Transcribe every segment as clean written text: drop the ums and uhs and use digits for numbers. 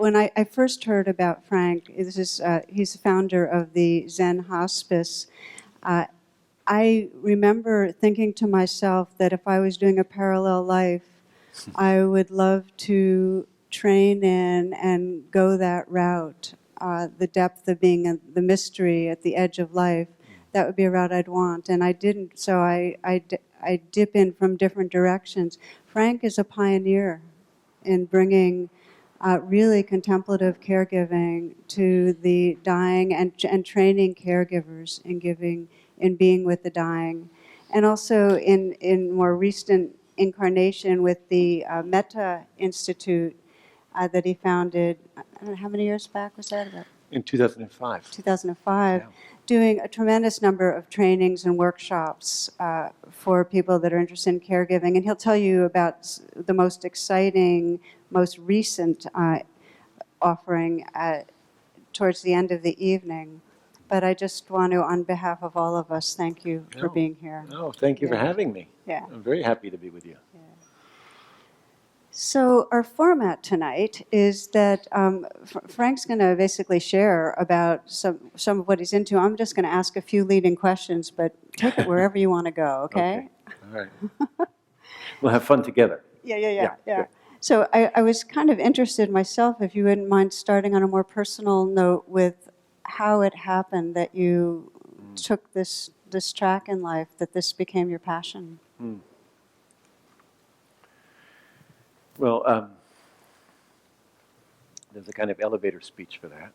when I first heard about Frank, he's the founder of the Zen Hospice. I remember thinking to myself that if I was doing a parallel life, I would love to train in and go that route, the depth of being the mystery at the edge of life. That would be a route I'd want, and I didn't, so I dip in from different directions. Frank is a pioneer in bringing really contemplative caregiving to the dying and training caregivers in being with the dying. And also in more recent incarnation with the Mehta Institute that he founded, I don't know, how many years back was that? About in 2005. 2005, Yeah. doing a tremendous number of trainings and workshops for people that are interested in caregiving. And he'll tell you about the most exciting, most recent offering towards the end of the evening. But I just want to, on behalf of all of us, thank you for being here. Oh, thank you for having me. Yeah. I'm very happy to be with you. Yeah. So our format tonight is that Frank's going to basically share about some of what he's into. I'm just going to ask a few leading questions, but take it wherever you want to go, okay? All right. We'll have fun together. Yeah. Good. So I was kind of interested myself, if you wouldn't mind starting on a more personal note with how it happened that you took this track in life, that this became your passion. Well, there's a kind of elevator speech for that,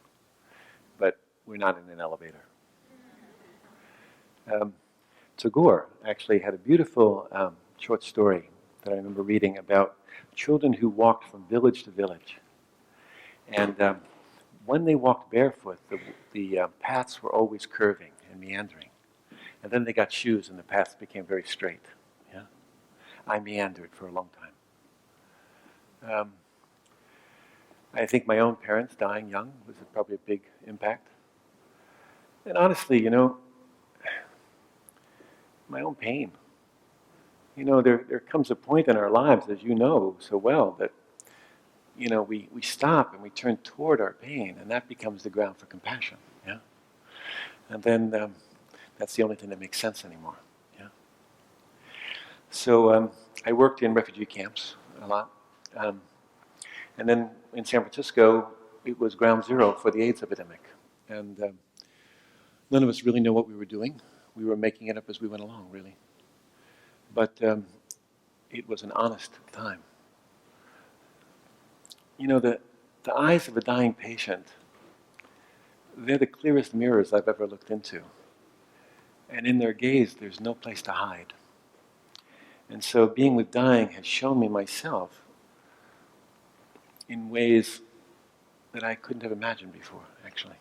but we're not in an elevator. Tagore actually had a beautiful short story that I remember reading about children who walked from village to village. And when they walked barefoot, the paths were always curving and meandering. And then they got shoes and the paths became very straight. Yeah? I meandered for a long time. I think my own parents dying young was probably a big impact. And honestly, my own pain. There comes a point in our lives, as you know so well, that we stop and we turn toward our pain, and that becomes the ground for compassion. Yeah, and then that's the only thing that makes sense anymore. Yeah. So I worked in refugee camps a lot. And then in San Francisco, it was ground zero for the AIDS epidemic. And none of us really knew what we were doing. We were making it up as we went along, really. But it was an honest time. The eyes of a dying patient, they're the clearest mirrors I've ever looked into. And in their gaze, there's no place to hide. And so being with dying has shown me myself in ways that I couldn't have imagined before, actually.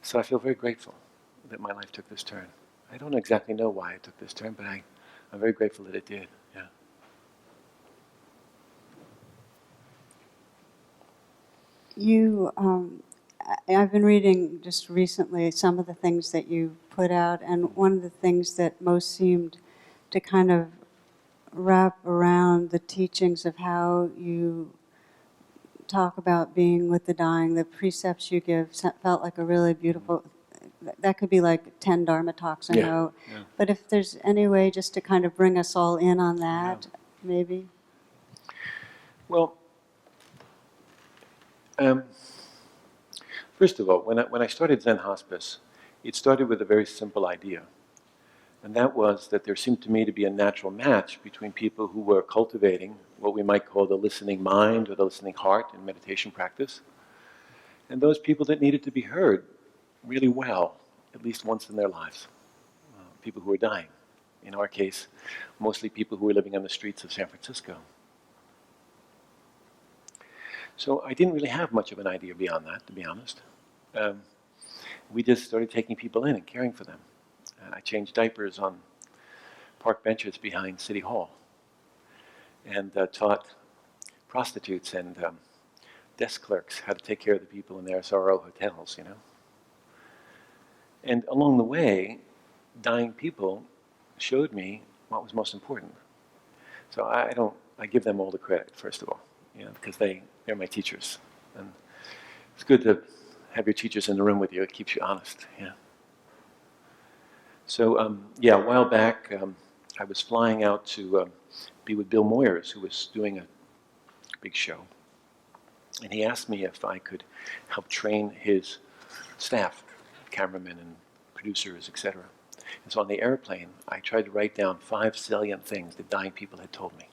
So I feel very grateful that my life took this turn. I don't exactly know why it took this turn, but I'm very grateful that it did, yeah. I've been reading just recently some of the things that you put out, and one of the things that most seemed to kind of wrap around the teachings of how you talk about being with the dying, the precepts you give felt like a really beautiful, that could be like 10 Dharma talks, I know. Yeah. But if there's any way just to kind of bring us all in on that, maybe? Well, first of all, when I started Zen Hospice, it started with a very simple idea. And that was that there seemed to me to be a natural match between people who were cultivating what we might call the listening mind or the listening heart in meditation practice, and those people that needed to be heard really well, at least once in their lives. People who were dying. In our case, mostly people who were living on the streets of San Francisco. So I didn't really have much of an idea beyond that, to be honest. We just started taking people in and caring for them. I changed diapers on park benches behind City Hall and taught prostitutes and desk clerks how to take care of the people in their SRO hotels, And along the way, dying people showed me what was most important. So I give them all the credit, first of all, because they They're my teachers. And it's good to have your teachers in the room with you. It keeps you honest. Yeah. So, a while back, I was flying out to be with Bill Moyers, who was doing a big show. And he asked me if I could help train his staff, cameramen and producers, etc. And so on the airplane, I tried to write down 5 salient things that dying people had told me.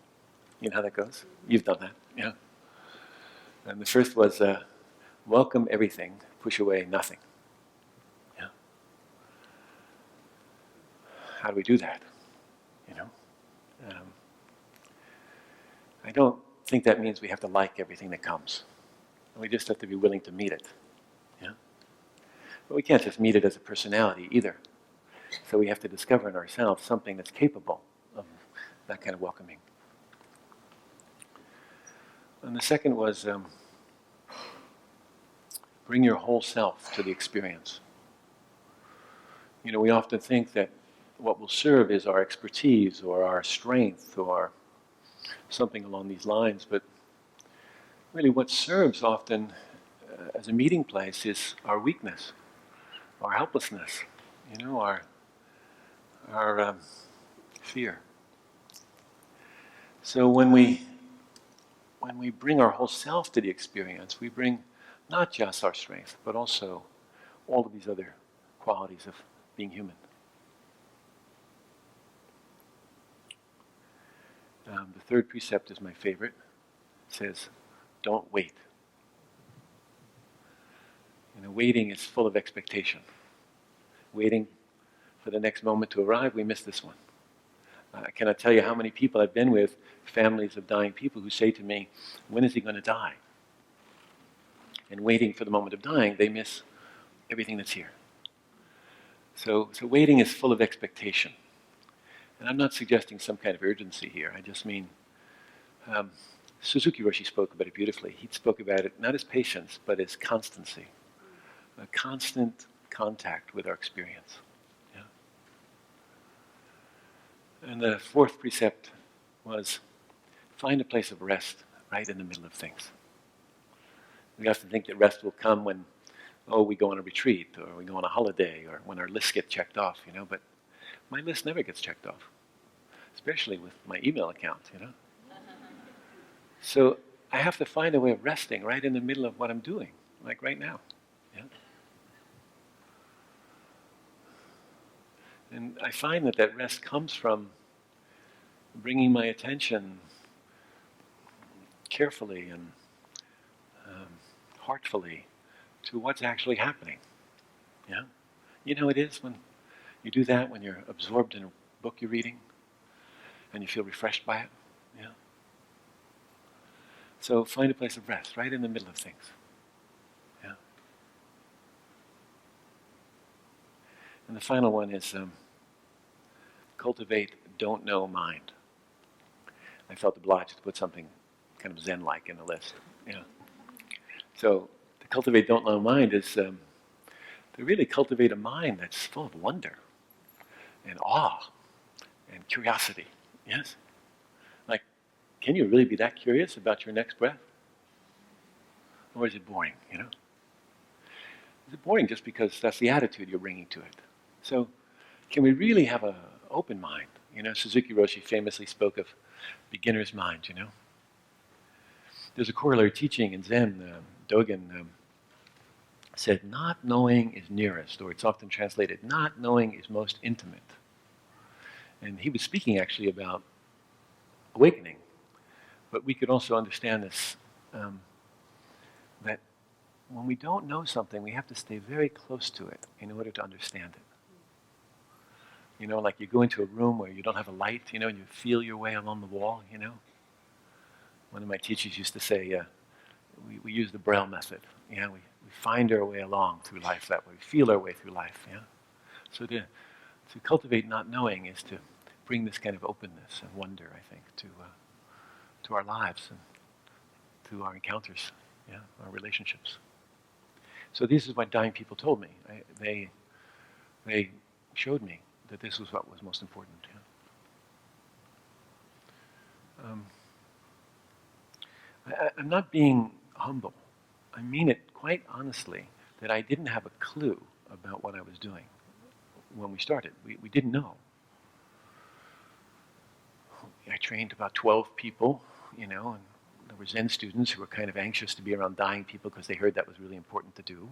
You know how that goes? You've done that, yeah? And the first was, welcome everything, push away nothing. Yeah? How do we do that? You know? I don't think that means we have to like everything that comes. We just have to be willing to meet it. Yeah? But we can't just meet it as a personality either. So we have to discover in ourselves something that's capable of that kind of welcoming. And the second was bring your whole self to the experience. You know, we often think that what will serve is our expertise or our strength or something along these lines, but really what serves often as a meeting place is our weakness, our helplessness, you know, our fear. So when we bring our whole self to the experience, we bring not just our strength, but also all of these other qualities of being human. The third precept is my favorite. It says, don't wait. You know, waiting is full of expectation. Waiting for the next moment to arrive, we miss this one. I cannot tell you how many people I've been with, families of dying people, who say to me, when is he going to die? And waiting for the moment of dying, they miss everything that's here. So waiting is full of expectation. And I'm not suggesting some kind of urgency here. I just mean, Suzuki Roshi spoke about it beautifully. He spoke about it not as patience, but as constancy. A constant contact with our experience. Yeah? And the fourth precept was find a place of rest right in the middle of things. We often think that rest will come when, we go on a retreat, or we go on a holiday, or when our lists get checked off, you know, but my list never gets checked off, especially with my email account, you know. So I have to find a way of resting right in the middle of what I'm doing, like right now. Yeah? And I find that rest comes from bringing my attention carefully and heartfully to what's actually happening. Yeah? You know it is when you do that, when you're absorbed in a book you're reading and you feel refreshed by it. Yeah? So find a place of rest right in the middle of things. Yeah? And the final one is cultivate don't know mind. I felt obliged to put something kind of Zen-like in the list. Yeah. So to cultivate don't know mind is to really cultivate a mind that's full of wonder and awe and curiosity. Yes? Like, can you really be that curious about your next breath? Or is it boring, you know? Is it boring just because that's the attitude you're bringing to it? So can we really have an open mind? You know, Suzuki Roshi famously spoke of beginner's mind, you know? There's a corollary teaching in Zen, Dogen said, not knowing is nearest, or it's often translated, not knowing is most intimate. And he was speaking actually about awakening. But we could also understand this, that when we don't know something, we have to stay very close to it in order to understand it. You know, like you go into a room where you don't have a light, you know, and you feel your way along the wall, you know. One of my teachers used to say, we use the Braille method. You know, we find our way along through life that way. We feel our way through life, yeah. So to cultivate not knowing is to bring this kind of openness and wonder, I think, to our lives and to our encounters, yeah, our relationships. So this is what dying people told me. They showed me that this was what was most important. Yeah. I'm not being humble. I mean it quite honestly, that I didn't have a clue about what I was doing when we started. We didn't know. I trained about 12 people, and there were Zen students who were kind of anxious to be around dying people because they heard that was really important to do.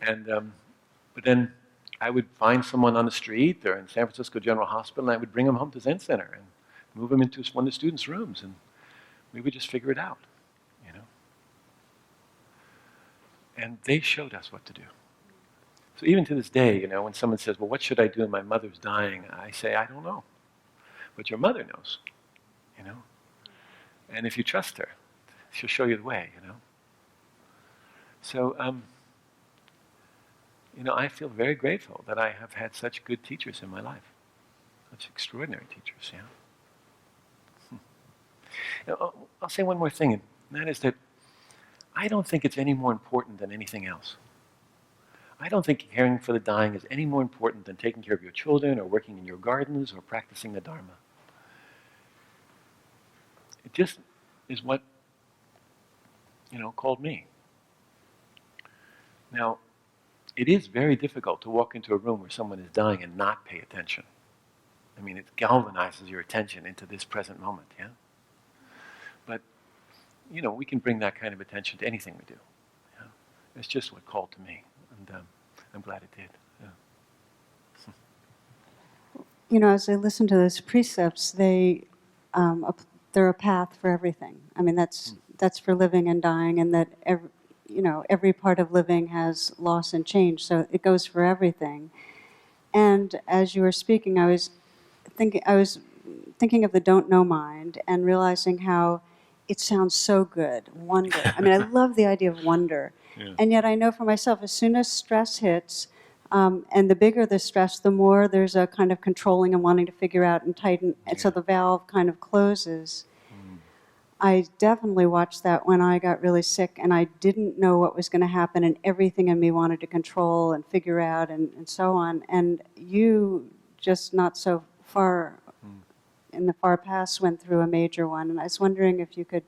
And but then I would find someone on the street or in San Francisco General Hospital, and I would bring them home to Zen Center and move them into one of the students' rooms, and we would just figure it out, And they showed us what to do. So even to this day, when someone says, well, what should I do when my mother's dying? I say, I don't know. But your mother knows, And if you trust her, she'll show you the way, So, I feel very grateful that I have had such good teachers in my life. Such extraordinary teachers, I'll say one more thing, and that is that I don't think it's any more important than anything else. I don't think caring for the dying is any more important than taking care of your children or working in your gardens or practicing the Dharma. It just is what, called me. Now, it is very difficult to walk into a room where someone is dying and not pay attention. I mean, it galvanizes your attention into this present moment, yeah? But, we can bring that kind of attention to anything we do. Yeah? It's just what called to me, and I'm glad it did. Yeah. As I listen to those precepts, they're a path for everything. I mean, that's for living and dying, and that every part of living has loss and change, so it goes for everything. And as you were speaking, I was thinking of the don't know mind and realizing how it sounds so good, wonder. I mean, I love the idea of wonder. Yeah. And yet I know for myself, as soon as stress hits, and the bigger the stress, the more there's a kind of controlling and wanting to figure out and tighten, and so the valve kind of closes. I definitely watched that when I got really sick and I didn't know what was going to happen, and everything in me wanted to control and figure out and so on. And you, just not so far in the far past, went through a major one. And I was wondering if you could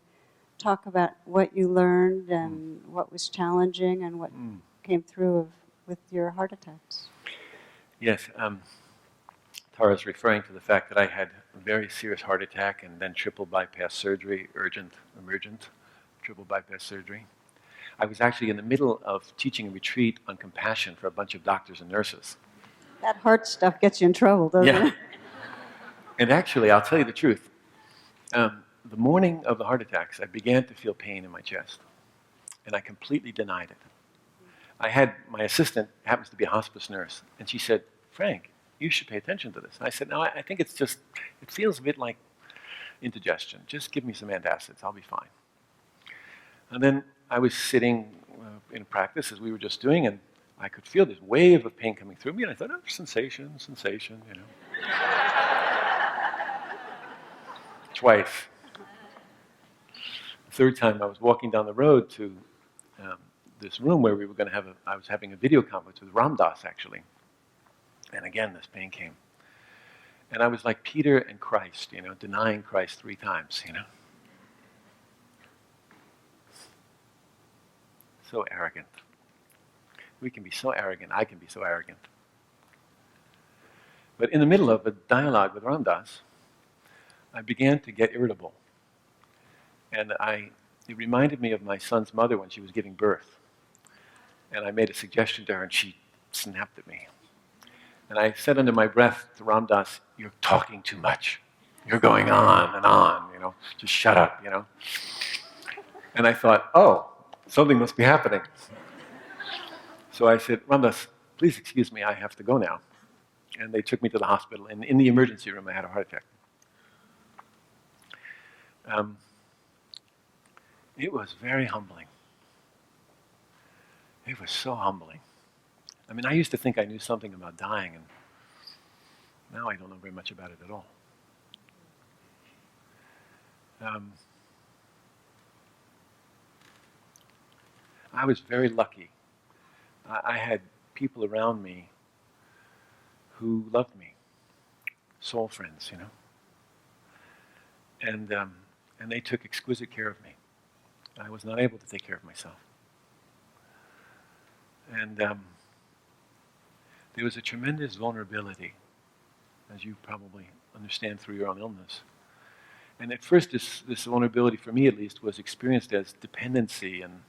talk about what you learned and what was challenging and what came through with your heart attacks. Yes. Tara's referring to the fact that I had a very serious heart attack and then triple bypass surgery, emergent triple bypass surgery. I was actually in the middle of teaching a retreat on compassion for a bunch of doctors and nurses. That heart stuff gets you in trouble, doesn't it? And actually, I'll tell you the truth. The morning of the heart attacks, I began to feel pain in my chest, and I completely denied it. I had my assistant, happens to be a hospice nurse, and she said, Frank, you should pay attention to this. And I said, no, I think it feels a bit like indigestion. Just give me some antacids, I'll be fine. And then I was sitting in practice as we were just doing, and I could feel this wave of pain coming through me, and I thought, oh, sensation. Twice. The third time I was walking down the road to this room where we were going to I was having a video conference with Ram Dass, actually. And again, this pain came. And I was like Peter and Christ, denying Christ 3 times, So arrogant. We can be so arrogant. I can be so arrogant. But in the middle of a dialogue with Ram Dass, I began to get irritable. And it reminded me of my son's mother when she was giving birth. And I made a suggestion to her, and she snapped at me. And I said under my breath to Ram Dass, you're talking too much. You're going on and on, just shut up, And I thought, oh, something must be happening. So I said, Ram Dass, please excuse me, I have to go now. And they took me to the hospital, and in the emergency room I had a heart attack. It was very humbling. It was so humbling. I mean, I used to think I knew something about dying, and now I don't know very much about it at all. I was very lucky. I had people around me who loved me, soul friends, And they took exquisite care of me. I was not able to take care of myself. And there was a tremendous vulnerability, as you probably understand through your own illness. And at first, this vulnerability, for me at least, was experienced as dependency and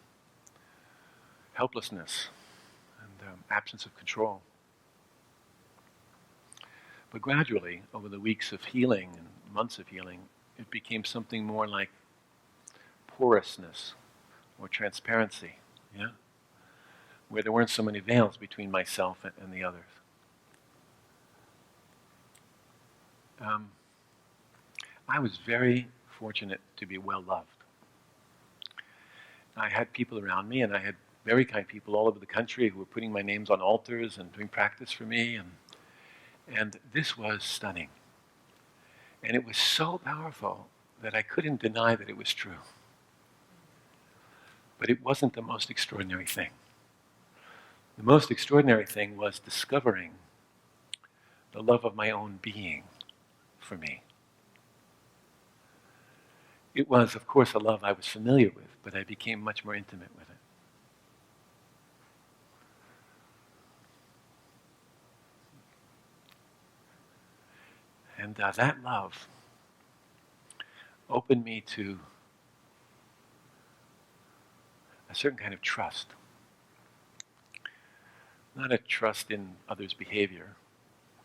helplessness and absence of control. But gradually, over the weeks of healing and months of healing, it became something more like porousness or transparency, yeah? Where there weren't so many veils between myself and the others. I was very fortunate to be well loved. I had people around me, and I had very kind people all over the country who were putting my names on altars and doing practice for me, and this was stunning. And it was so powerful that I couldn't deny that it was true. But it wasn't the most extraordinary thing. The most extraordinary thing was discovering the love of my own being for me. It was, of course, a love I was familiar with, but I became much more intimate with it. And that love opened me to a certain kind of trust. Not a trust in others' behavior,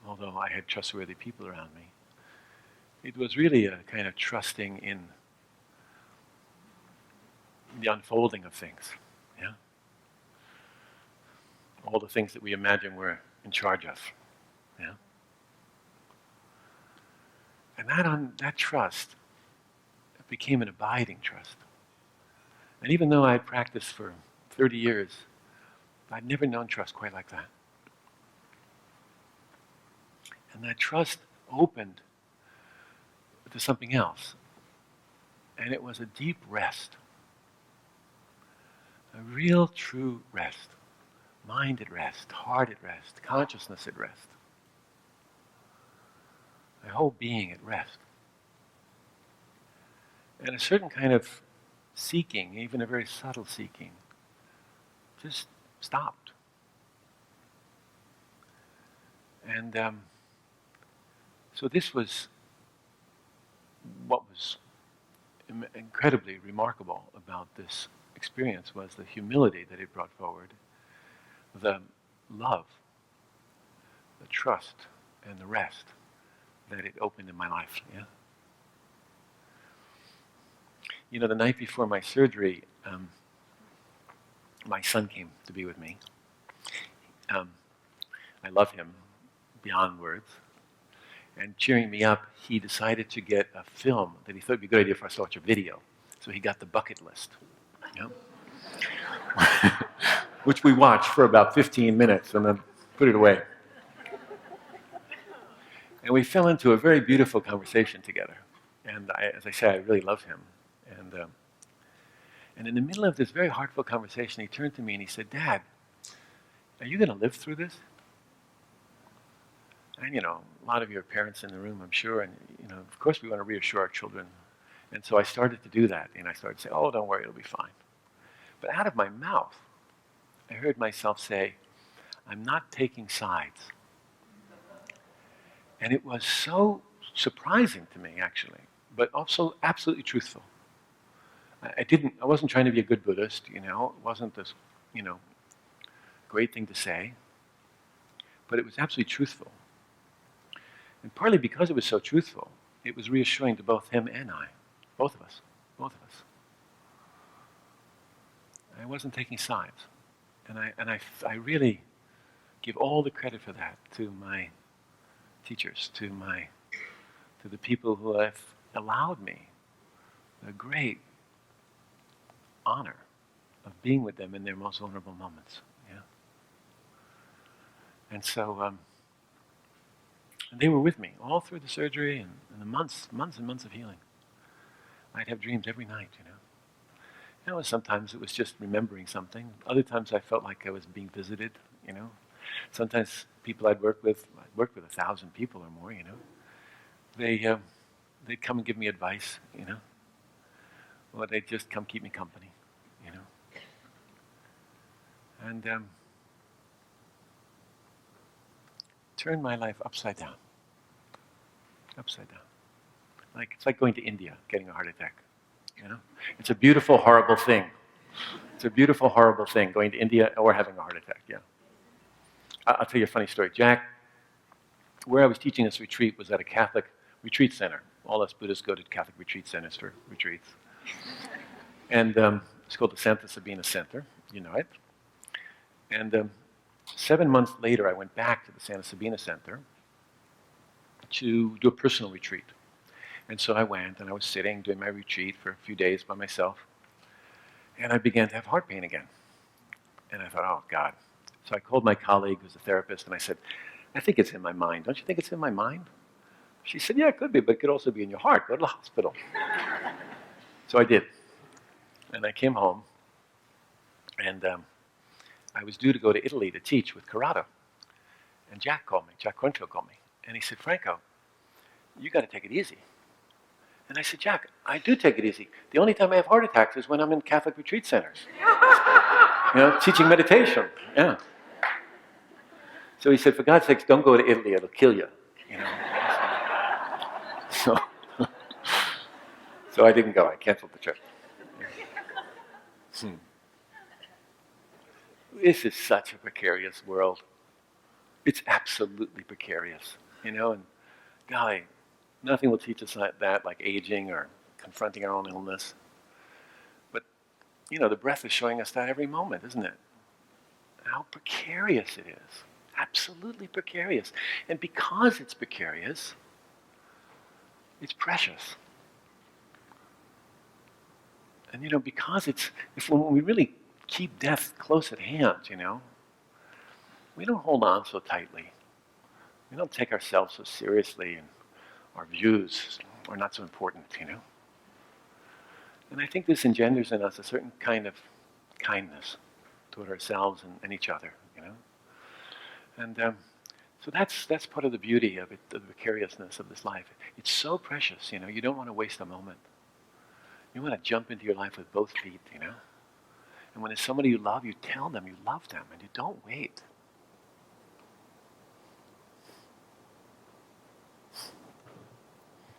although I had trustworthy people around me. It was really a kind of trusting in the unfolding of things, yeah? All the things that we imagine we're in charge of, yeah? And that trust became an abiding trust. And even though I practiced for 30 years, I'd never known trust quite like that. And that trust opened to something else. And it was a deep rest. A real, true rest. Mind at rest, heart at rest, consciousness at rest. My whole being at rest. And a certain kind of seeking, even a very subtle seeking, just stopped. And so this was what was incredibly remarkable about this experience, was the humility that it brought forward, the love, the trust, and the rest that it opened in my life. Yeah. You know, the night before my surgery, my son came to be with me. I love him beyond words. And cheering me up, he decided to get a film that he thought would be a good idea for us to watch a video. So he got the bucket list, you know? Which we watched for about 15 minutes and then put it away. And we fell into a very beautiful conversation together. And as I say, I really love him. And in the middle of this very heartfelt conversation, he turned to me and he said, "Dad, are you going to live through this?" And, you know, a lot of your parents in the room, I'm sure, and, you know, of course we want to reassure our children. And so I started to do that, and I started to say, "Oh, don't worry, it'll be fine." But out of my mouth, I heard myself say, "I'm not taking sides." And it was so surprising to me, actually, but also absolutely truthful. I wasn't trying to be a good Buddhist, you know, it wasn't this, you know, great thing to say, but it was absolutely truthful. And partly because it was so truthful, it was reassuring to both him and I, both of us. I wasn't taking sides. And I really give all the credit for that to my teachers, to the people who have allowed me the great honor of being with them in their most vulnerable moments. Yeah. And so they were with me all through the surgery and the months and months of healing. I'd have dreams every night, you know. You know, sometimes it was just remembering something. Other times I felt like I was being visited, you know. Sometimes people I'd worked with 1,000 people or more, you know. They'd come and give me advice, you know. or they'd just come keep me company, you know. And turned my life upside down. Upside down. It's like going to India, getting a heart attack, you know. It's a beautiful, horrible thing. It's a beautiful, horrible thing, going to India or having a heart attack, yeah. I'll tell you a funny story. Jack, where I was teaching this retreat was at a Catholic retreat center. All us Buddhists go to Catholic retreat centers for retreats. And it's called the Santa Sabina Center, you know it. And 7 months later, I went back to the Santa Sabina Center to do a personal retreat. And so I went, and I was sitting, doing my retreat for a few days by myself. And I began to have heart pain again. And I thought, oh, God. So I called my colleague, who's a therapist, and I said, I think it's in my mind. Don't you think it's in my mind? She said, yeah, it could be, but it could also be in your heart. Go to the hospital. So I did. And I came home, and I was due to go to Italy to teach with Corrado. And Jack called me, Jack Cornfield called me. And he said, Franco, you got to take it easy. And I said, Jack, I do take it easy. The only time I have heart attacks is when I'm in Catholic retreat centers. You know, teaching meditation. Yeah. So he said, for God's sakes, don't go to Italy, it'll kill you. You know. So I didn't go, I canceled the trip. This is such a precarious world. It's absolutely precarious, you know, and golly, nothing will teach us that like aging or confronting our own illness. But, you know, the breath is showing us that every moment, isn't it? How precarious it is. Absolutely precarious. And because it's precarious, it's precious. And, you know, because when we really keep death close at hand, you know, we don't hold on so tightly. We don't take ourselves so seriously, and our views are not so important, you know. And I think this engenders in us a certain kind of kindness toward ourselves and each other, you know. And so that's part of the beauty of it, the precariousness of this life. It's so precious, you know. You don't want to waste a moment. You want to jump into your life with both feet, you know. And when there's somebody you love, you tell them you love them, and you don't wait.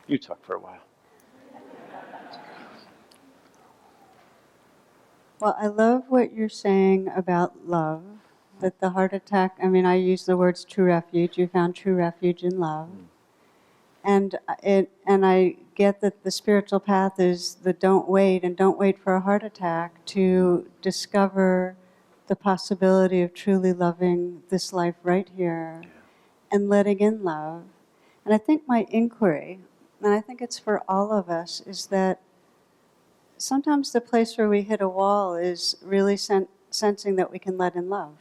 You talk for a while. Well, I love what you're saying about love, that the heart attack, I mean, I use the words true refuge. You found true refuge in love. And I get that the spiritual path is the don't wait for a heart attack to discover the possibility of truly loving this life right here and letting in love. And I think my inquiry, and I think it's for all of us, is that sometimes the place where we hit a wall is really sensing that we can let in love.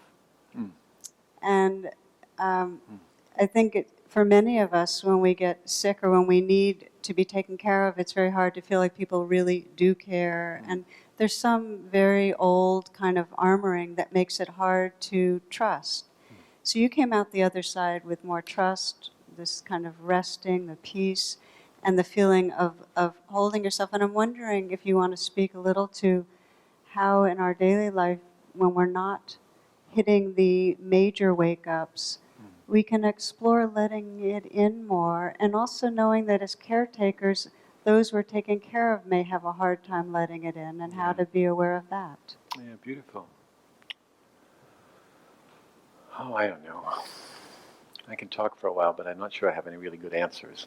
And I think for many of us, when we get sick or when we need to be taken care of, it's very hard to feel like people really do care. And there's some very old kind of armoring that makes it hard to trust. So you came out the other side with more trust, this kind of resting, the peace, and the feeling of holding yourself. And I'm wondering if you want to speak a little to how in our daily life, when we're not hitting the major wake-ups, we can explore letting it in more, and also knowing that as caretakers, those we're taking care of may have a hard time letting it in, and how to be aware of that. Yeah, beautiful. Oh, I don't know. I can talk for a while, but I'm not sure I have any really good answers.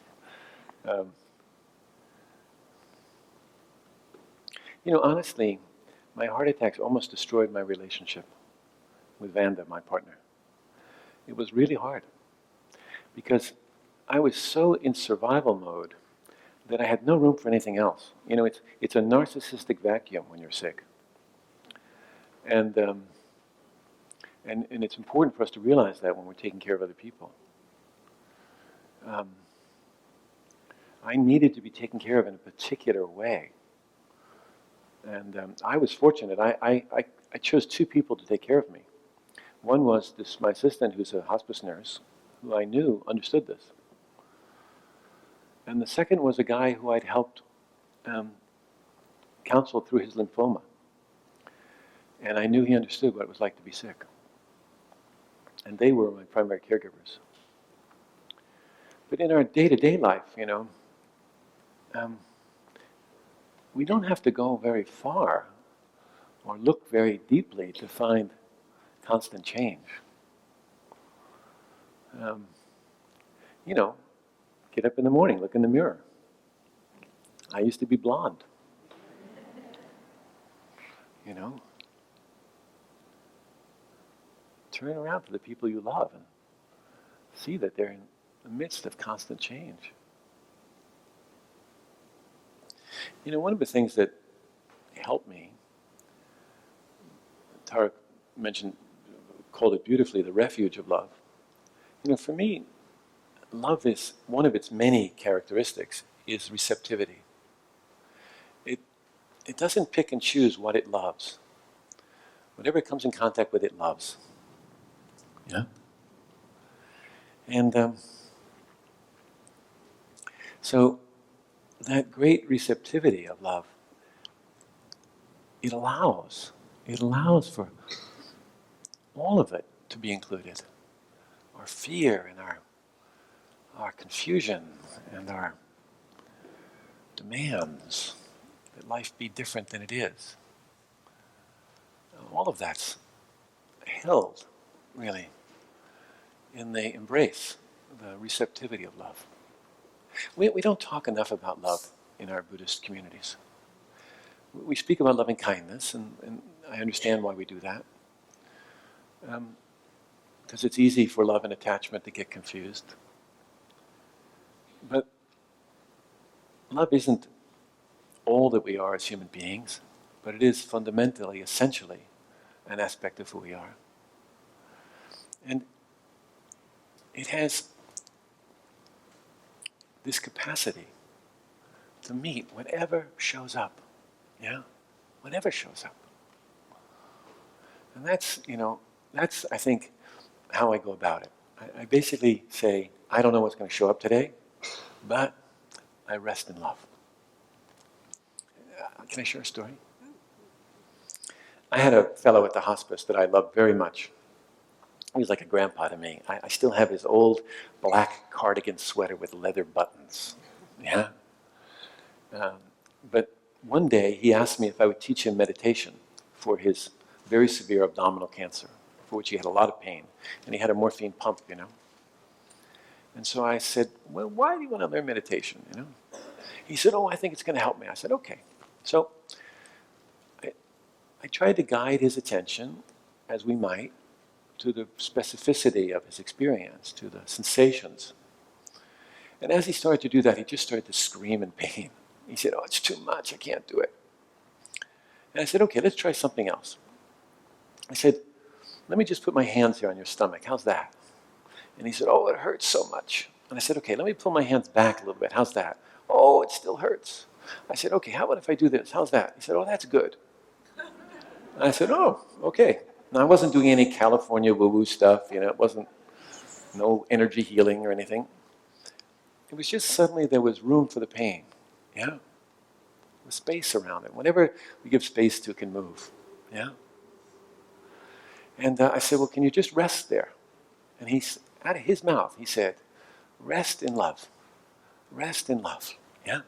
You know, honestly, my heart attacks almost destroyed my relationship with Vanda, my partner. It was really hard because I was so in survival mode that I had no room for anything else. You know, it's a narcissistic vacuum when you're sick. And it's important for us to realize that when we're taking care of other people. I needed to be taken care of in a particular way. And I was fortunate. I chose two people to take care of me. One was my assistant, who's a hospice nurse, who I knew understood this. And the second was a guy who I'd helped counseled through his lymphoma. And I knew he understood what it was like to be sick. And they were my primary caregivers. But in our day-to-day life, we don't have to go very far or look very deeply to find constant change. Get up in the morning, look in the mirror. I used to be blonde. Turn around to the people you love and see that they're in the midst of constant change. One of the things that helped me, Tarek called it beautifully, the refuge of love. For me, love is, one of its many characteristics is receptivity. It doesn't pick and choose what it loves. Whatever it comes in contact with, it loves. Yeah? And so that great receptivity of love, it allows for all of it to be included. Our fear and our confusion and our demands that life be different than it is. All of that's held, really, in the embrace, the receptivity of love. We don't talk enough about love in our Buddhist communities. We speak about loving kindness, and I understand why we do that. Because it's easy for love and attachment to get confused. But love isn't all that we are as human beings, but it is fundamentally, essentially, an aspect of who we are. And it has this capacity to meet whatever shows up. Yeah? Whatever shows up. And that's, I think, how I go about it. I basically say, I don't know what's going to show up today, but I rest in love. Can I share a story? I had a fellow at the hospice that I loved very much. He was like a grandpa to me. I still have his old black cardigan sweater with leather buttons. Yeah? But one day he asked me if I would teach him meditation for his very severe abdominal cancer, for which he had a lot of pain. And he had a morphine pump, And so I said, well, why do you want to learn meditation, He said, I think it's going to help me. I said, okay. So I tried to guide his attention, as we might, to the specificity of his experience, to the sensations. And as he started to do that, he just started to scream in pain. He said, it's too much, I can't do it. And I said, okay, let's try something else. I said, let me just put my hands here on your stomach, how's that? And he said, it hurts so much. And I said, okay, let me pull my hands back a little bit, how's that? It still hurts. I said, okay, how about if I do this, how's that? He said, that's good. And I said, okay. Now, I wasn't doing any California woo-woo stuff, it wasn't no energy healing or anything. It was just suddenly there was room for the pain, yeah? The space around it. Whatever we give space to can move, yeah? And I said, well, can you just rest there? And out of his mouth, he said, rest in love. Rest in love, yeah?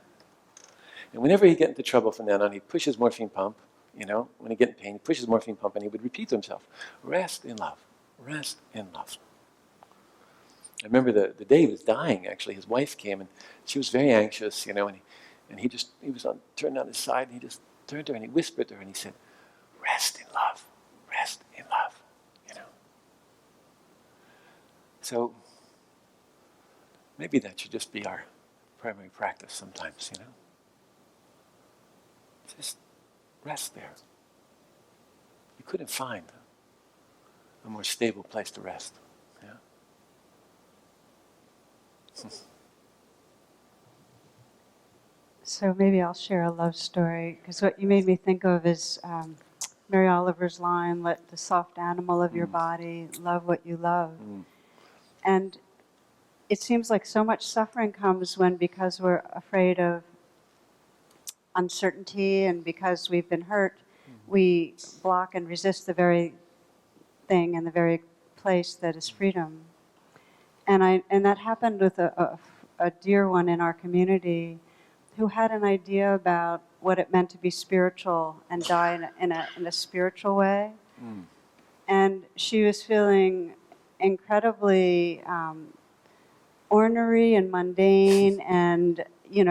And whenever he'd get into trouble from then on, he'd push his morphine pump, when he'd get in pain, he'd push his morphine pump and he would repeat to himself, rest in love, rest in love. I remember the day he was dying, actually, his wife came and she was very anxious, and he was turned on his side and he just turned to her and he whispered to her and he said, rest in love, rest in love, So maybe that should just be our primary practice sometimes, Just rest there. You couldn't find a more stable place to rest. Yeah? So maybe I'll share a love story, because what you made me think of is Mary Oliver's line, let the soft animal of your body love what you love. And it seems like so much suffering comes because we're afraid of uncertainty, and because we've been hurt, we block and resist the very thing and the very place that is freedom. And that happened with a dear one in our community who had an idea about what it meant to be spiritual and die in a spiritual way. Mm. And she was feeling incredibly ornery and mundane and,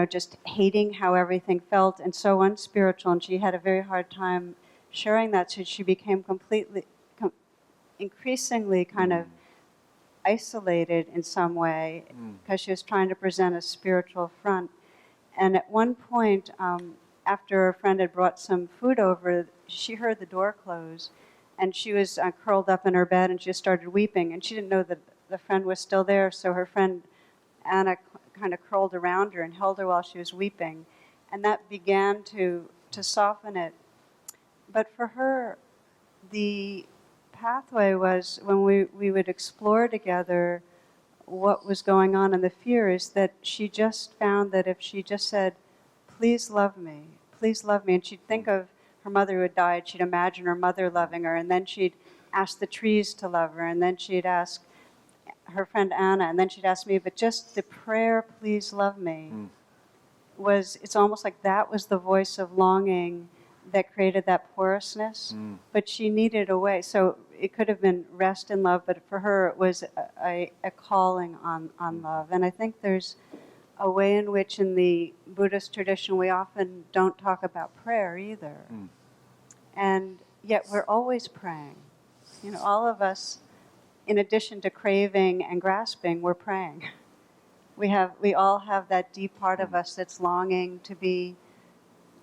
just hating how everything felt and so unspiritual. And she had a very hard time sharing that, so she became increasingly kind of isolated in some way because she was trying to present a spiritual front. And at one point, after a friend had brought some food over, she heard the door close, and she was curled up in her bed, and she just started weeping, and she didn't know that the friend was still there, so her friend Anna kind of curled around her and held her while she was weeping, and that began to soften it. But for her, the pathway was when we would explore together what was going on, and the fear is that she just found that if she just said, please love me, and she'd think of her mother who had died, she'd imagine her mother loving her, and then she'd ask the trees to love her, and then she'd ask her friend Anna, and then she'd ask me, but just the prayer, please love me, it's almost like that was the voice of longing that created that porousness, but she needed a way. So it could have been rest in love, but for her it was a calling on love. And I think there's a way in which in the Buddhist tradition we often don't talk about prayer either. And yet we're always praying. All of us, in addition to craving and grasping, we're praying. We all have that deep part of us that's longing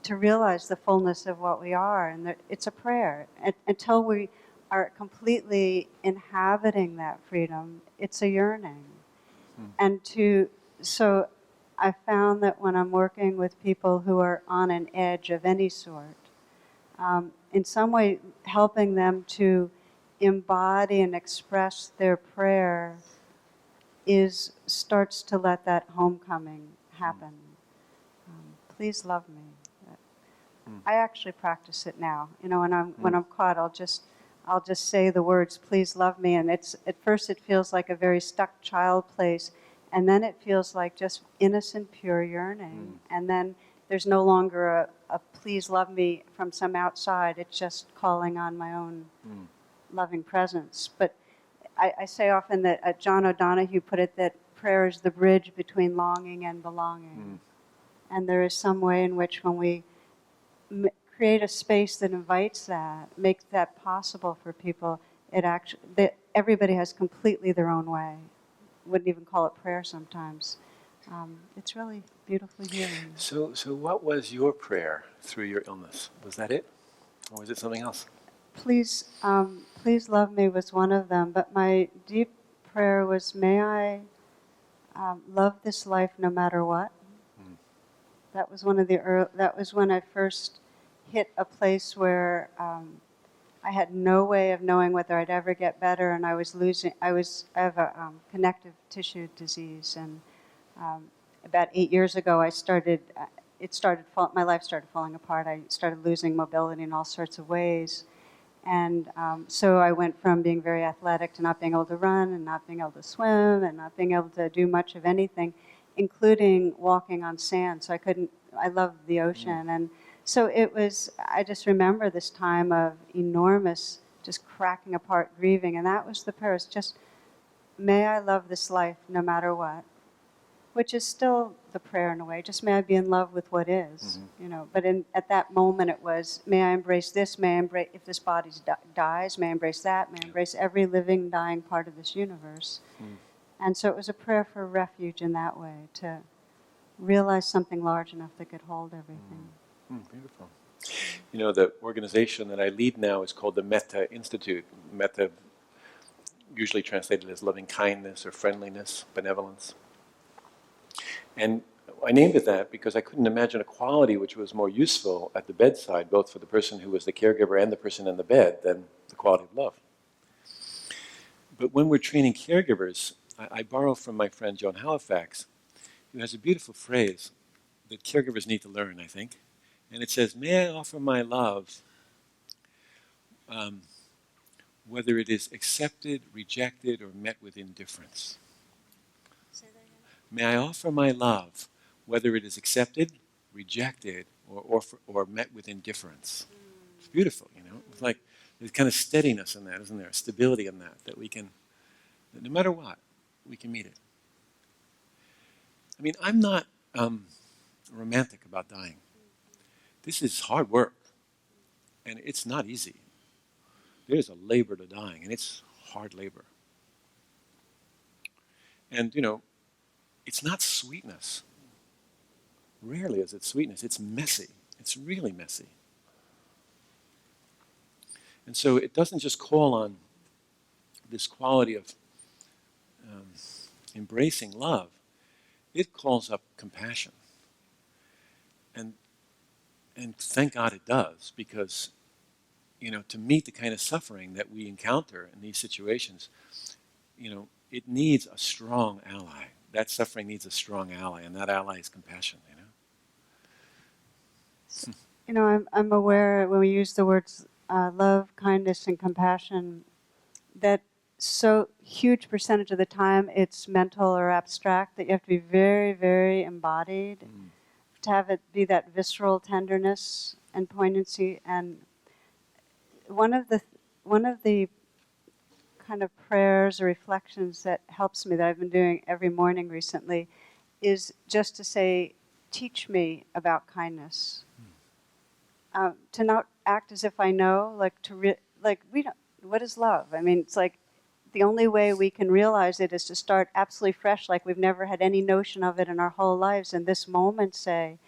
to realize the fullness of what we are, and it's a prayer. Until we are completely inhabiting that freedom, it's a yearning. And so I found that when I'm working with people who are on an edge of any sort, in some way helping them to embody and express their prayer starts to let that homecoming happen. Please love me. I actually practice it now. When I'm caught, I'll just say the words, please love me, and at first it feels like a very stuck child place, and then it feels like just innocent, pure yearning. And then there's no longer a please love me from some outside, it's just calling on my own loving presence. But I say often that John O'Donohue put it that prayer is the bridge between longing and belonging. And there is some way in which when we create a space that invites that, makes that possible for people, everybody has completely their own way. Wouldn't even call it prayer sometimes. It's really beautifully healing. So what was your prayer through your illness? Was that it? Or was it something else? Please love me was one of them, but my deep prayer was, may I love this life no matter what. That was that was when I first hit a place where I had no way of knowing whether I'd ever get better, and I have a connective tissue disease, and about 8 years ago my life started falling apart. I started losing mobility in all sorts of ways. And so I went from being very athletic to not being able to run and not being able to swim and not being able to do much of anything, including walking on sand. So I loved the ocean. And so I just remember this time of enormous, just cracking apart, grieving. And that was the prayer. It's just, may I love this life no matter what, which is still the prayer in a way. Just may I be in love with what is, But at that moment it was, may I embrace this, if this body dies, may I embrace that, may I embrace every living, dying part of this universe. And so it was a prayer for refuge in that way, to realize something large enough that could hold everything. Beautiful. The organization that I lead now is called the Mehta Institute. Mehta, usually translated as loving kindness or friendliness, benevolence. And I named it that because I couldn't imagine a quality which was more useful at the bedside, both for the person who was the caregiver and the person in the bed, than the quality of love. But when we're training caregivers, I borrow from my friend Joan Halifax, who has a beautiful phrase that caregivers need to learn, I think. And it says, may I offer my love, whether it is accepted, rejected, or met with indifference. Say that again. May I offer my love, whether it is accepted, rejected, or met with indifference. It's beautiful, you know. It's like there's kind of steadiness in that, isn't there? Stability in that we can, that no matter what, we can meet it. I mean, I'm not romantic about dying. This is hard work, and it's not easy. There's a labor to dying, and it's hard labor. And, you know, it's not sweetness. Rarely is it sweetness. It's messy. It's really messy. And so it doesn't just call on this quality of embracing love. It calls up compassion. And thank God it does, because, you know, to meet the kind of suffering that we encounter in these situations, you know, it needs a strong ally. That suffering needs a strong ally, and that ally is compassion, you know. You know, I'm aware when we use the words love, kindness, and compassion, that so huge percentage of the time it's mental or abstract, that you have to be very, very embodied to have it be that visceral tenderness and poignancy. And one of the kind of prayers or reflections that helps me, that I've been doing every morning recently, is just to say, teach me about kindness. To not act as if I know, like we don't. What is love? I mean, it's like the only way we can realize it is to start absolutely fresh, like we've never had any notion of it in our whole lives. And this moment, say,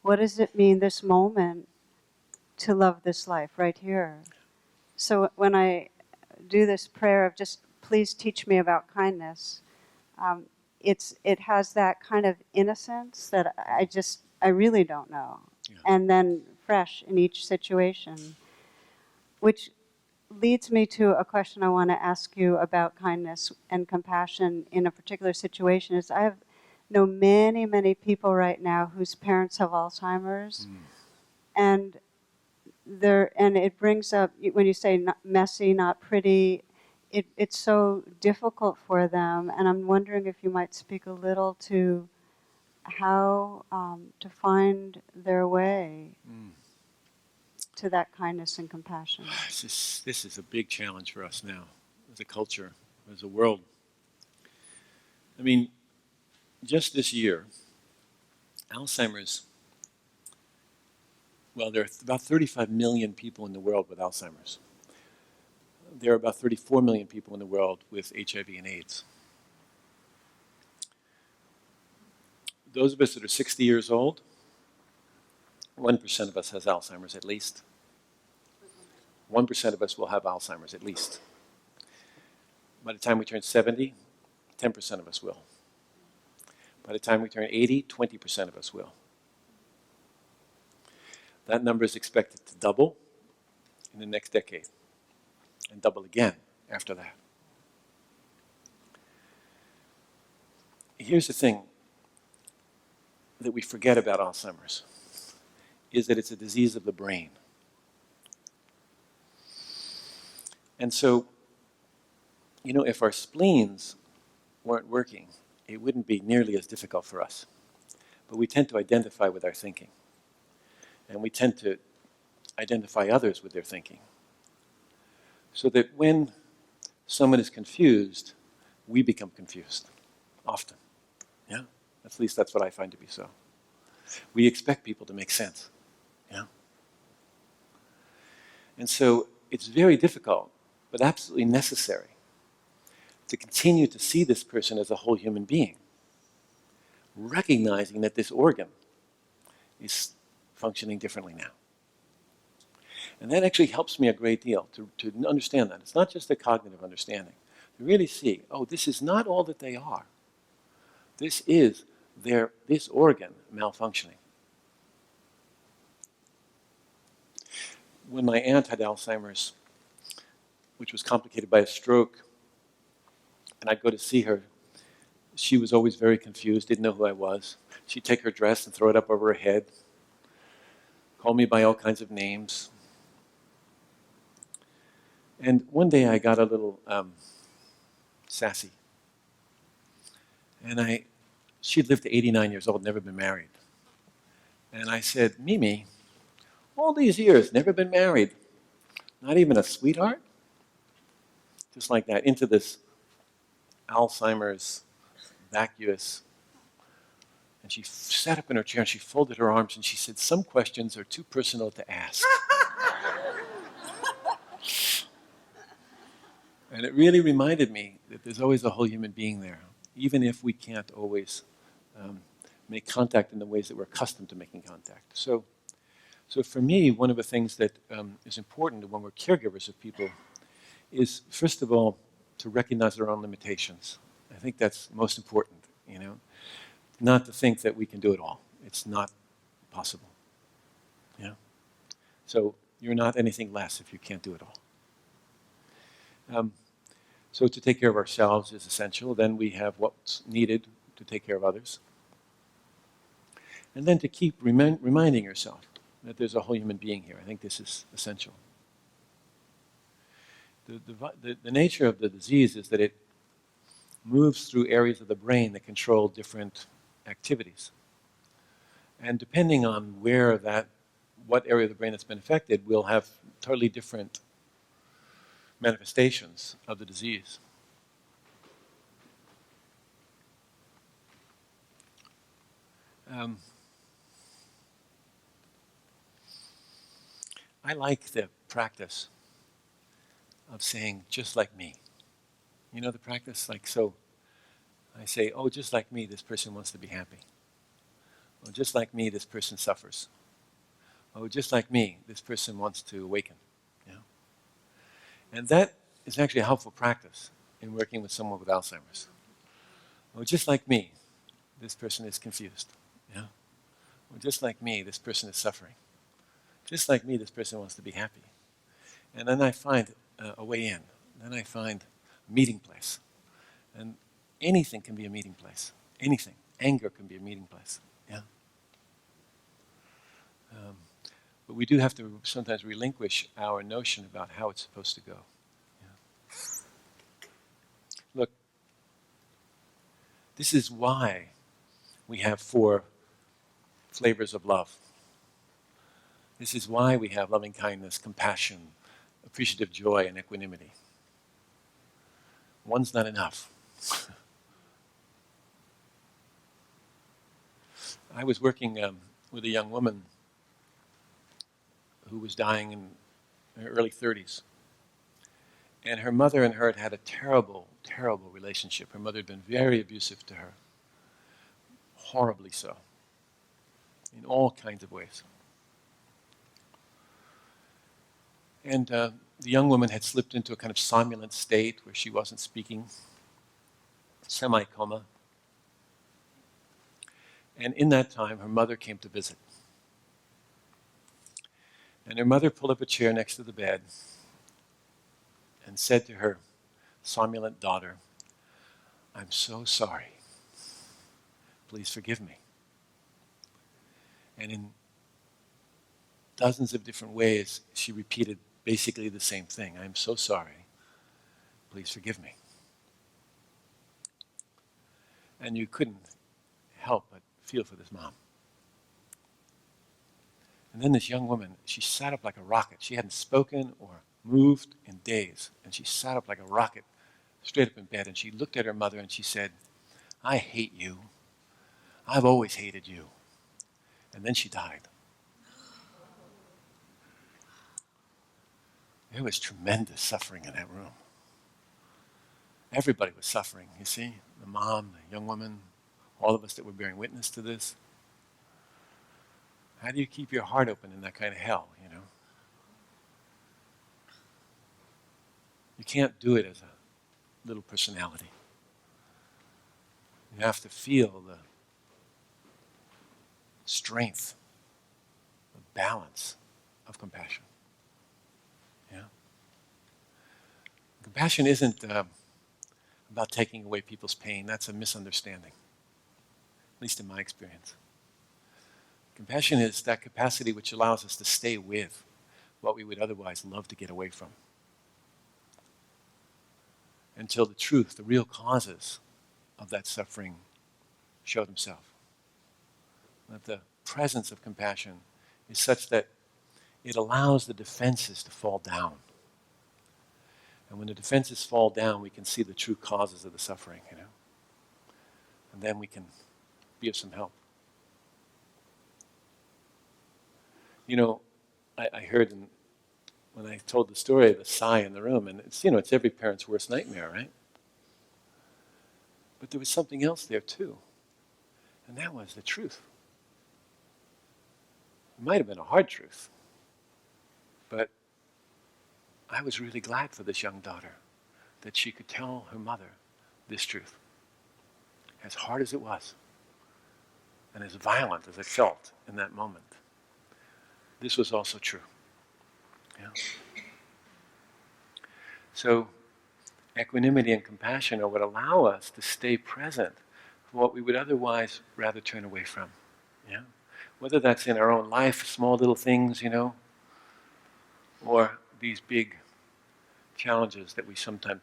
what does it mean this moment to love this life right here? So when I do this prayer of just please teach me about kindness, it has that kind of innocence that I really don't know. Yeah. And then fresh in each situation, which leads me to a question I want to ask you about kindness and compassion in a particular situation. Is I know many, many people right now whose parents have Alzheimer's, and it brings up, when you say not messy, not pretty, it's so difficult for them, and I'm wondering if you might speak a little to how to find their way to that kindness and compassion. This is a big challenge for us now, as a culture, as a world. I mean, just this year, Alzheimer's, well, there are about 35 million people in the world with Alzheimer's. There are about 34 million people in the world with HIV and AIDS. Those of us that are 60 years old, 1% of us has Alzheimer's at least. 1% of us will have Alzheimer's at least. By the time we turn 70, 10% of us will. By the time we turn 80, 20% of us will. That number is expected to double in the next decade, and double again after that. Here's the thing that we forget about Alzheimer's, is that it's a disease of the brain. And so, you know, if our spleens weren't working, it wouldn't be nearly as difficult for us. But we tend to identify with our thinking. And we tend to identify others with their thinking. So that when someone is confused, we become confused, often. Yeah? At least that's what I find to be so. We expect people to make sense. Yeah? And so it's very difficult, but absolutely necessary, to continue to see this person as a whole human being, recognizing that this organ is functioning differently now. And that actually helps me a great deal to understand that. It's not just a cognitive understanding. To really see, oh, this is not all that they are. This is this organ malfunctioning. When my aunt had Alzheimer's, which was complicated by a stroke, and I'd go to see her, she was always very confused, didn't know who I was. She'd take her dress and throw it up over her head, called me by all kinds of names. And one day I got a little sassy. And she'd lived to 89 years old, never been married. And I said, Mimi, all these years, never been married, not even a sweetheart? Just like that, into this Alzheimer's, vacuous. And she sat up in her chair and she folded her arms and she said, some questions are too personal to ask. And it really reminded me that there's always a whole human being there, even if we can't always make contact in the ways that we're accustomed to making contact. So for me, one of the things that is important when we're caregivers of people is, first of all, to recognize our own limitations. I think that's most important, not to think that we can do it all. It's not possible. So you're not anything less if you can't do it all. So to take care of ourselves is essential. Then we have what's needed to take care of others. And then to keep reminding yourself that there's a whole human being here. I think this is essential. The nature of the disease is that it moves through areas of the brain that control different activities. And depending on what area of the brain that's been affected, will have totally different manifestations of the disease. I like the practice of saying, just like me. You know the practice? So I say, oh, just like me, this person wants to be happy. Oh, just like me, this person suffers. Oh, just like me, this person wants to awaken. And that is actually a helpful practice in working with someone with Alzheimer's. Oh, just like me, this person is confused. Oh, just like me, this person is suffering. Just like me, this person wants to be happy. And then I find a way in. Then I find a meeting place. And anything can be a meeting place. Anything. Anger can be a meeting place. But we do have to sometimes relinquish our notion about how it's supposed to go. Look, this is why we have 4 flavors of love. This is why we have loving kindness, compassion, appreciative joy, and equanimity. One's not enough. I was working with a young woman who was dying in her early 30s. And her mother and her had had a terrible, terrible relationship. Her mother had been very abusive to her. Horribly so. In all kinds of ways. And the young woman had slipped into a kind of somnolent state where she wasn't speaking. Semi-coma. And in that time, her mother came to visit. And her mother pulled up a chair next to the bed and said to her somnolent daughter, I'm so sorry. Please forgive me. And in dozens of different ways, she repeated basically the same thing. I'm so sorry. Please forgive me. And you couldn't help but feel for this mom. And then this young woman, she sat up like a rocket. She hadn't spoken or moved in days. And she sat up like a rocket, straight up in bed. And she looked at her mother and she said, I hate you. I've always hated you. And then she died. There was tremendous suffering in that room. Everybody was suffering, you see? The mom, the young woman, all of us that were bearing witness to this. How do you keep your heart open in that kind of hell, You can't do it as a little personality. You have to feel the strength, the balance of compassion. Compassion isn't about taking away people's pain. That's a misunderstanding, at least in my experience. Compassion is that capacity which allows us to stay with what we would otherwise love to get away from, until the truth, the real causes of that suffering show themselves. That the presence of compassion is such that it allows the defenses to fall down. And when the defenses fall down, we can see the true causes of the suffering, And then we can be of some help. I heard when I told the story of the sigh in the room, and it's every parent's worst nightmare, right? But there was something else there too, and that was the truth. It might have been a hard truth, but I was really glad for this young daughter that she could tell her mother this truth, as hard as it was, and as violent as it felt in that moment. This was also true. Yeah. So, equanimity and compassion are what allow us to stay present for what we would otherwise rather turn away from. Yeah? Whether that's in our own life, small little things, or these big challenges that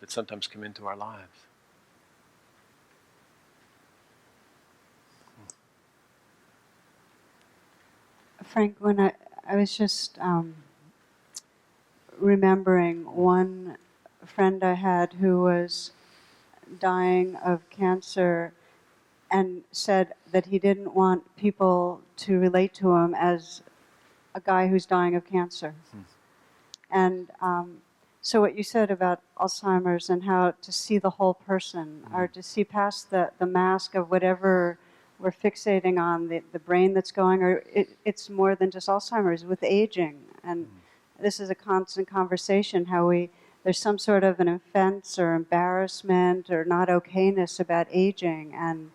sometimes come into our lives. Frank, when I was just remembering one friend I had who was dying of cancer and said that he didn't want people to relate to him as a guy who's dying of cancer. And so what you said about Alzheimer's and how to see the whole person, or to see past the mask of whatever we're fixating on, the brain that's going, or it's more than just Alzheimer's, with aging. And this is a constant conversation, how there's some sort of an offense or embarrassment or not okayness about aging. And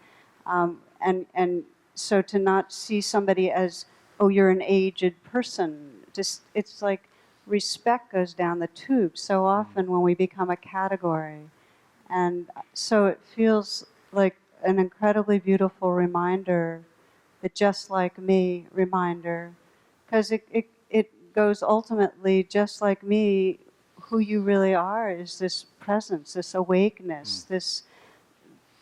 so to not see somebody as, oh, you're an aged person, it's like respect goes down the tube so often when we become a category. And so it feels like an incredibly beautiful reminder, the just like me reminder, because it goes ultimately, just like me, who you really are is this presence, this awakeness, this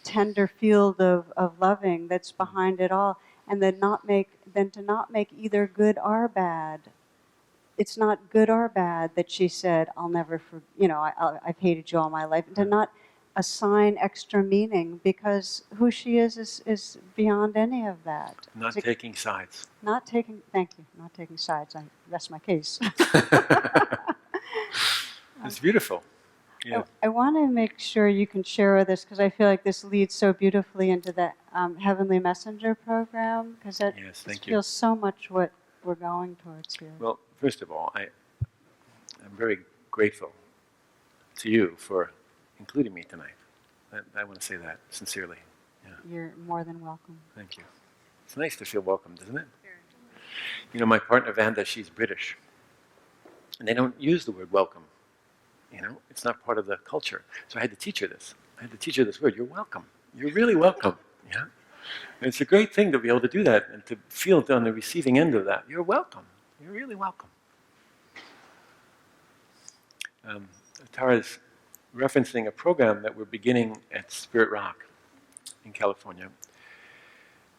tender field of loving that's behind it all. And then to not make either good or bad. It's not good or bad that she said, I'll never, I've hated you all my life. And to not assign extra meaning, because who she is beyond any of that. Not taking sides. Thank you, not taking sides. I rest my case. It's beautiful. Yeah. I want to make sure you can share with us, because I feel like this leads so beautifully into the Heavenly Messenger program, because that feels so much what we're going towards here. Well, first of all, I'm very grateful to you for including me tonight. I want to say that sincerely. Yeah. You're more than welcome. Thank you. It's nice to feel welcomed, isn't it? My partner Vanda, she's British, and they don't use the word welcome. It's not part of the culture. So I had to teach her this. I had to teach her this word. You're welcome. You're really welcome. Yeah. And it's a great thing to be able to do that and to feel on the receiving end of that. You're welcome. You're really welcome. Tara's referencing a program that we're beginning at Spirit Rock in California.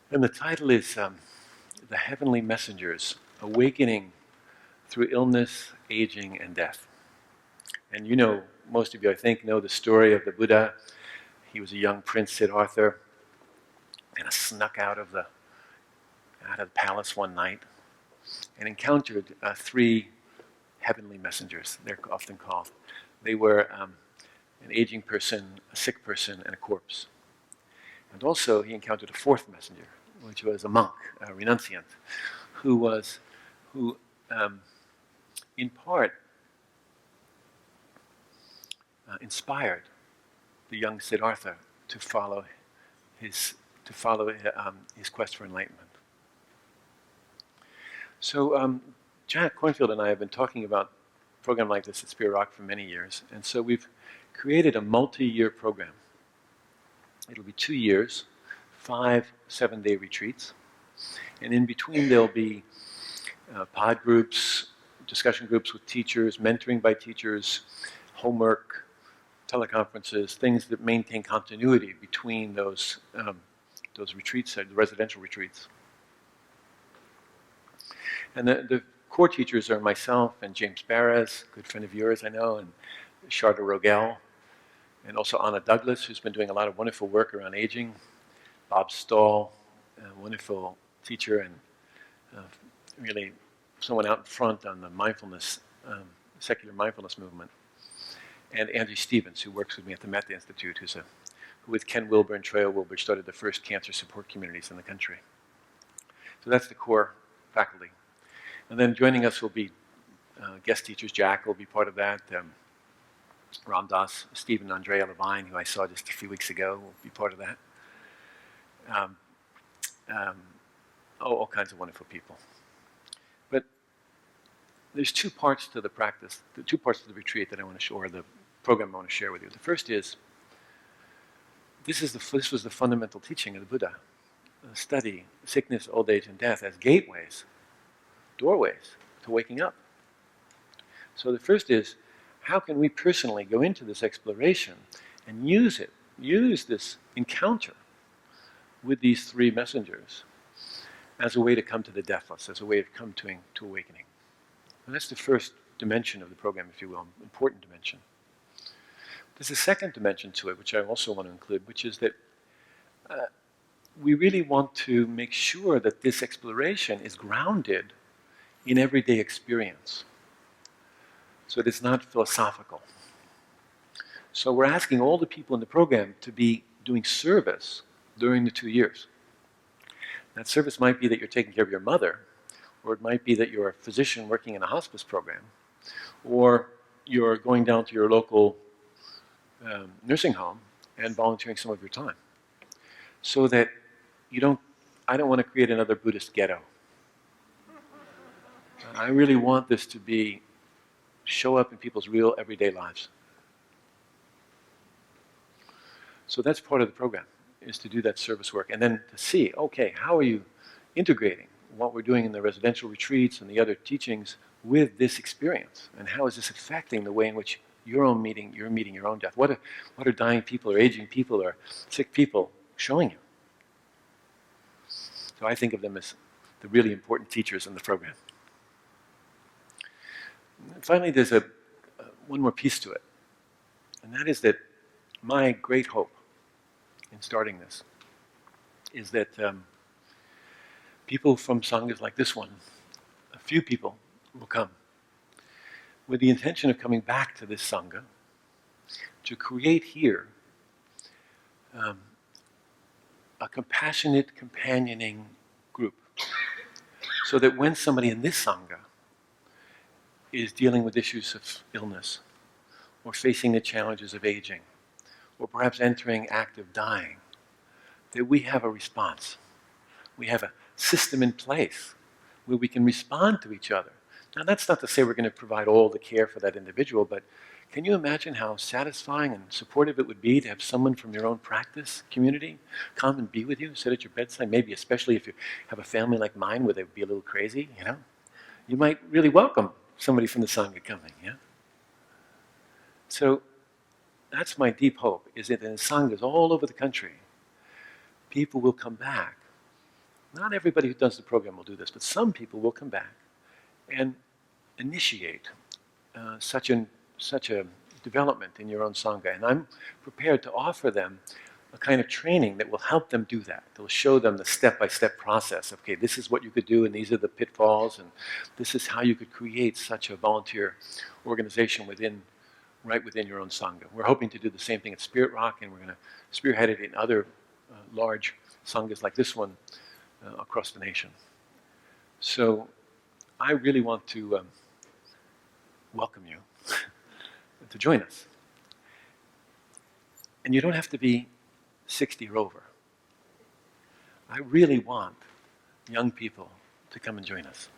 And the title is The Heavenly Messengers, Awakening Through Illness, Aging, and Death. And most of you, I think, know the story of the Buddha. He was a young prince, Siddhartha, and snuck out of the palace one night and encountered 3 heavenly messengers, they're often called. They were an aging person, a sick person, and a corpse. And also he encountered a 4th messenger, which was a monk, a renunciant, who in part inspired the young Siddhartha to follow his quest for enlightenment. So Jack Cornfield and I have been talking about a program like this at Spirit Rock for many years, and so we've created a multi-year program. It'll be 2 years, 5 7-day retreats, And in between there'll be pod groups, discussion groups with teachers, mentoring by teachers, homework, teleconferences, things that maintain continuity between those retreats, the residential retreats. And the core teachers are myself and James Barres, a good friend of yours I know, and Charda Rogel, and also Anna Douglas, who's been doing a lot of wonderful work around aging, Bob Stahl, a wonderful teacher and really someone out in front on the mindfulness, secular mindfulness movement, and Angie Stevens, who works with me at the Mehta Institute, who with Ken Wilber and Treya Wilber started the first cancer support communities in the country. So that's the core faculty. And then joining us will be guest teachers. Jack will be part of that. Ram Das, Stephen and Andrea Levine, who I saw just a few weeks ago, will be part of that. All kinds of wonderful people. But there's two parts to the practice, the two parts to the retreat that I want to show, or the program I want to share with you. The first is, this was the fundamental teaching of the Buddha. Study sickness, old age, and death as gateways, doorways to waking up. So the first is, how can we personally go into this exploration and use this encounter with these three messengers as a way to come to the deathless, as a way of come to awakening. And that's the first dimension of the program, if you will, important dimension. There's a second dimension to it, which I also want to include, which is that we really want to make sure that this exploration is grounded in everyday experience, so that it's not philosophical. So we're asking all the people in the program to be doing service during the 2 years. That service might be that you're taking care of your mother, or it might be that you're a physician working in a hospice program, or you're going down to your local nursing home and volunteering some of your time. So that I don't want to create another Buddhist ghetto. I really want this to show up in people's real everyday lives. So that's part of the program, is to do that service work, and then to see, okay, how are you integrating what we're doing in the residential retreats and the other teachings with this experience, and how is this affecting the way in which you're meeting your own death? What are dying people or aging people or sick people showing you? So I think of them as the really important teachers in the program. And finally, there's one more piece to it, and that is that my great hope in starting this is that people from sanghas like this one, a few people will come with the intention of coming back to this sangha to create here a compassionate, companioning group, so that when somebody in this sangha is dealing with issues of illness, or facing the challenges of aging, or perhaps entering active dying, that we have a response. We have a system in place where we can respond to each other. Now, that's not to say we're going to provide all the care for that individual, but can you imagine how satisfying and supportive it would be to have someone from your own practice community come and be with you, sit at your bedside, maybe especially if you have a family like mine where they would be a little crazy, you know? You might really welcome somebody from the Sangha coming, yeah? So that's my deep hope, is that in Sanghas all over the country, people will come back. Not everybody who does the program will do this, but some people will come back and initiate such a development in your own Sangha. And I'm prepared to offer them a kind of training that will help them do that. That will show them the step-by-step process. Okay, this is what you could do, and these are the pitfalls, and this is how you could create such a volunteer organization right within your own Sangha. We're hoping to do the same thing at Spirit Rock, and we're going to spearhead it in other large Sanghas like this one across the nation. So I really want to welcome you to join us. And you don't have to be 60 or over. I really want young people to come and join us.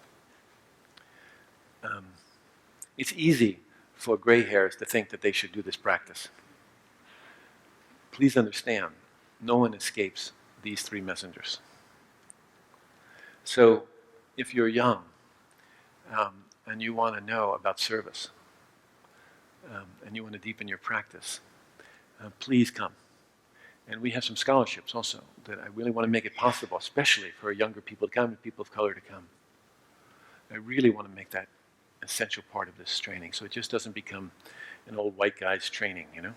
It's easy for gray hairs to think that they should do this practice. Please understand, no one escapes these three messengers. So if you're young and you want to know about service and you want to deepen your practice, please come. And we have some scholarships also that I really want to make it possible, especially for younger people to come and people of color to come. I really want to make that essential part of this training so it just doesn't become an old white guy's training, you know?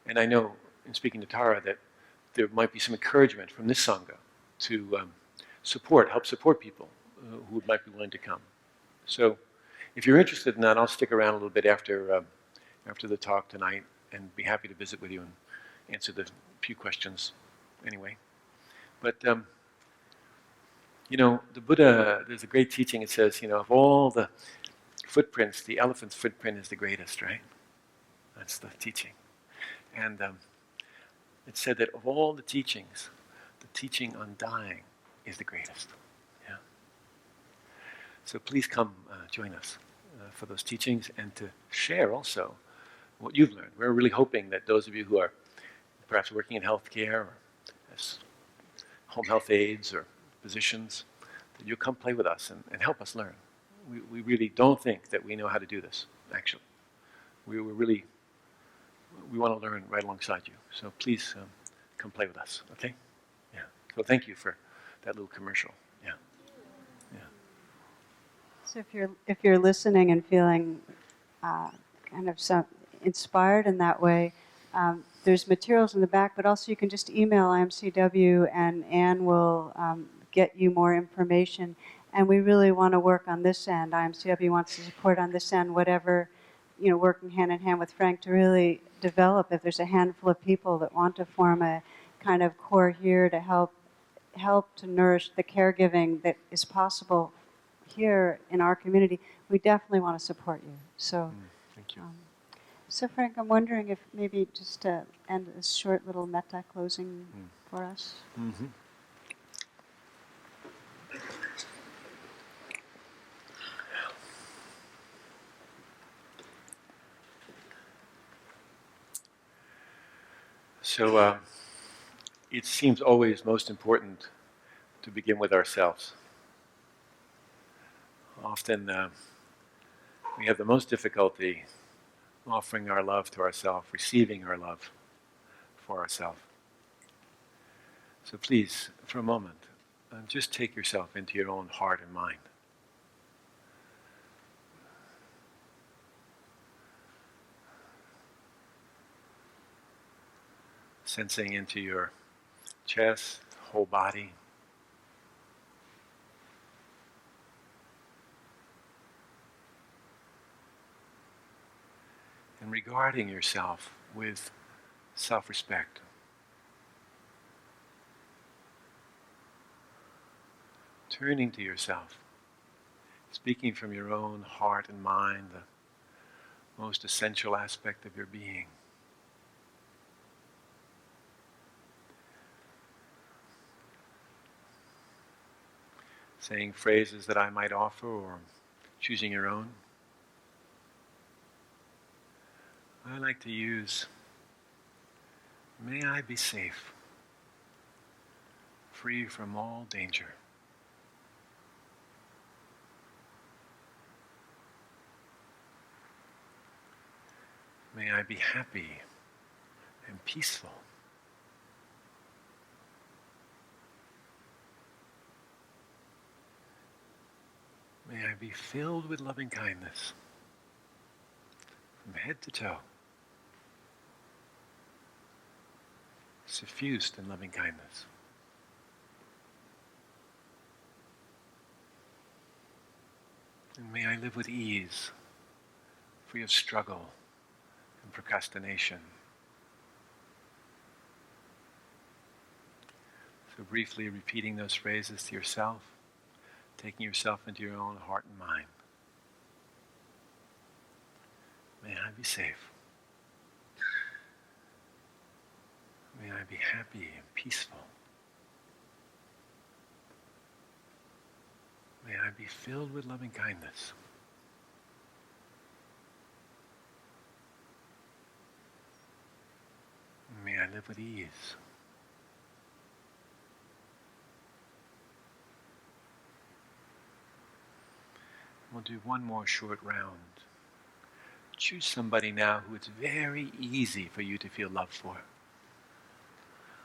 And I know, in speaking to Tara, that there might be some encouragement from this Sangha to help support people who might be willing to come. So if you're interested in that, I'll stick around a little bit after the talk tonight and be happy to visit with you and answer the few questions anyway. But, the Buddha, there's a great teaching. It says, of all the footprints, the elephant's footprint is the greatest, right? That's the teaching. And it said that of all the teachings, the teaching on dying is the greatest. Yeah. So please come join us for those teachings and to share also what you've learned. We're really hoping that those of you who are perhaps working in healthcare or as home health aides or physicians, that you'll come play with us and help us learn. We really don't think that we know how to do this, actually. We want to learn right alongside you. So please come play with us, okay? Yeah. So thank you for that little commercial. Yeah. Yeah. So if you're listening and feeling kind of inspired in that way, there's materials in the back, but also you can just email IMCW and Anne will get you more information. And we really want to work on this end. IMCW wants to support on this end, whatever, working hand in hand with Frank to really develop. If there's a handful of people that want to form a kind of core here to help to nourish the caregiving that is possible here in our community, we definitely want to support you. So, thank you. So Frank, I'm wondering if maybe just to end a short little metta closing for us. Mm-hmm. So it seems always most important to begin with ourselves. Often we have the most difficulty offering our love to ourselves, receiving our love for ourselves. So please, for a moment, just take yourself into your own heart and mind. Sensing into your chest, whole body. And regarding yourself with self-respect. Turning to yourself, speaking from your own heart and mind, the most essential aspect of your being. Saying phrases that I might offer or choosing your own. I like to use, may I be safe, free from all danger. May I be happy and peaceful. May I be filled with loving kindness from head to toe, suffused in loving kindness. And may I live with ease, free of struggle and procrastination. So briefly repeating those phrases to yourself, taking yourself into your own heart and mind. May I be safe. May I be happy and peaceful. May I be filled with loving kindness. May I live with ease, do one more short round. Choose somebody now who it's very easy for you to feel love for.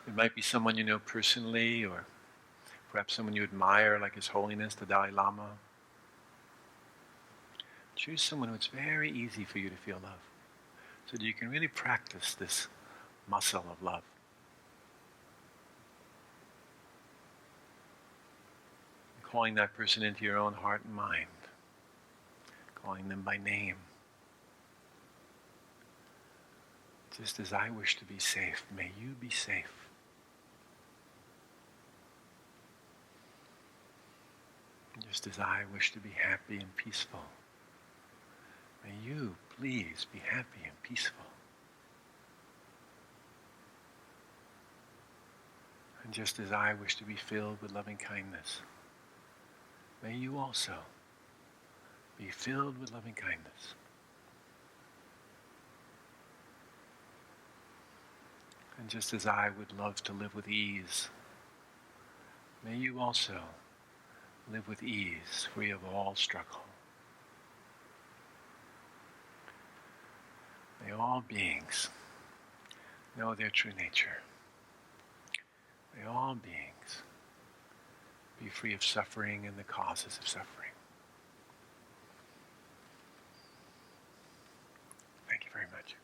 It might be someone you know personally, or perhaps someone you admire, like His Holiness, the Dalai Lama. Choose someone who it's very easy for you to feel love, so that you can really practice this muscle of love. Calling that person into your own heart and mind. Calling them by name. Just as I wish to be safe, may you be safe. Just as I wish to be happy and peaceful, may you please be happy and peaceful. And just as I wish to be filled with loving kindness, may you also be filled with loving kindness. And just as I would love to live with ease, may you also live with ease, free of all struggle. May all beings know their true nature. May all beings be free of suffering and the causes of suffering. Thank you very much.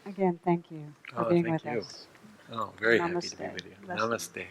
Again, thank you for being with Thank you. us. Oh, very happy to be Namaste. with you. Blessings. Namaste.